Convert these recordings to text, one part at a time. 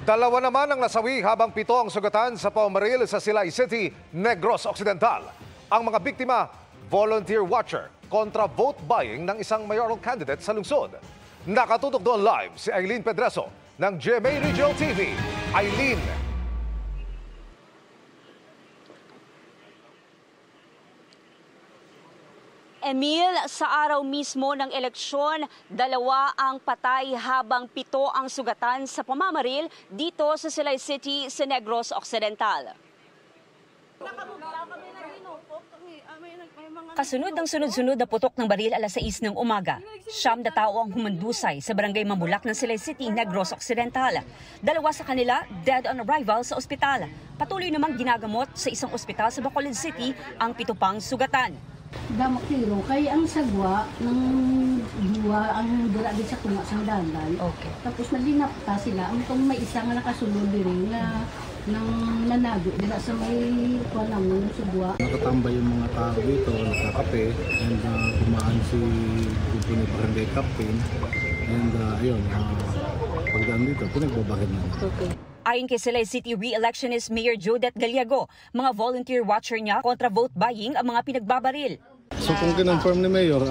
Dalawa naman ang nasawi habang 7 ang sugatan sa pamamaril sa Silay City, Negros Occidental. Ang mga biktima, volunteer watcher kontra vote buying ng isang mayoral candidate sa lungsod. Nakatutok doon live si Eileen Pedreso ng GMA Regional TV. Eileen. Emil, sa araw mismo ng eleksyon, 2 ang patay habang 7 ang sugatan sa pamamaril dito sa Silay City sa Negros Occidental. Kasunod ng sunod-sunod na putok ng baril alas 6 ng umaga. 9 na tao ang humandusay sa barangay Mamulak ng Silay City, Negros Occidental. 2 sa kanila dead on arrival sa ospital. Patuloy namang ginagamot sa isang ospital sa Bacolod City ang 7 pang sugatan. Damak tiro kay ang sagwa ng duwa ang dira sa tunga sang dalan. Okay. Tapos nalinapta sila ang kung may isa nga nakasulod diri nga nang nanago dira sa may kuanang sagwa. Nakatambay yung mga tao dito, nakakape, and kumaan si Gubernador Barangay Captain, and ayun, pagdaan dito, pinagbabahin na. Okay. Ayon kay Silay City re-electionist Mayor Judith Galiago, mga volunteer watcher niya kontra vote buying ang mga pinagbabaril. So kung kinonfirm ni Mayor,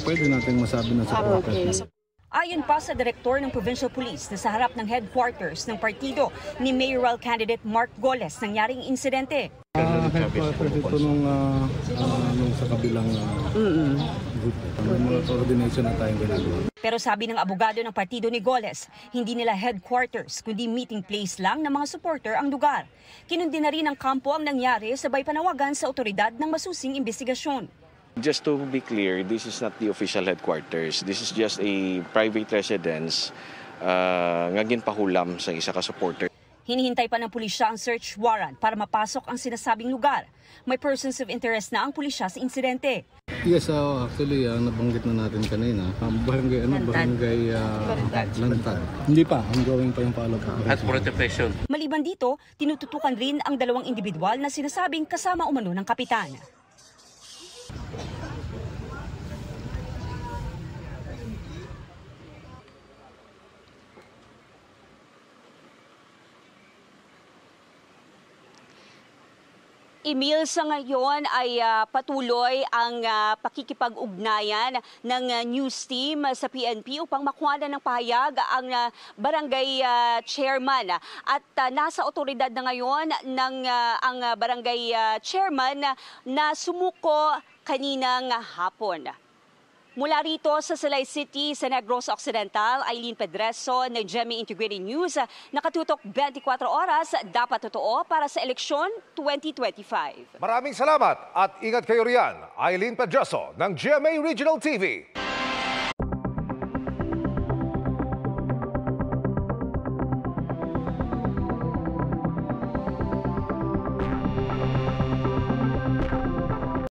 pwede natin masabi na sa protest. Ayon pa sa direktor ng Provincial Police na sa harap ng headquarters ng partido ni mayoral candidate Mark Goles nangyaring insidente. Headquarters ito nung sa kabilang group. May mga coordination na tayong ginagawa. Pero sabi ng abogado ng partido ni Goles, hindi nila headquarters kundi meeting place lang ng mga supporter ang lugar. Kinundi na rin ng kampo ang nangyari sabay panawagan sa otoridad ng masusing investigasyon. Just to be clear, this is not the official headquarters. This is just a private residence nga ginpahulam sa isa ka supporter. Hinihintay pa ng pulisya ang search warrant para mapasok ang sinasabing lugar. May persons of interest na ang pulisya sa insidente. Yes, actually, nabanggit na natin kanina. Barangay Lantad. Hindi pa, ongoing pa yung follow-up. At protection. Maliban dito, tinututukan rin ang 2 individual na sinasabing kasama umano ng kapitan. Emil, sa ngayon ay patuloy ang pakikipag-ugnayan ng news team sa PNP upang makuha ng pahayag ang barangay chairman. At nasa otoridad na ngayon ang barangay chairman na sumuko kaninang hapon. Mula rito sa Silay City sa Negros Occidental, Eileen Pedreso ng GMA Integrated News. Nakatutok 24 oras, dapat totoo para sa eleksyon 2025. Maraming salamat at ingat kayo riyan. Eileen Pedreso ng GMA Regional TV.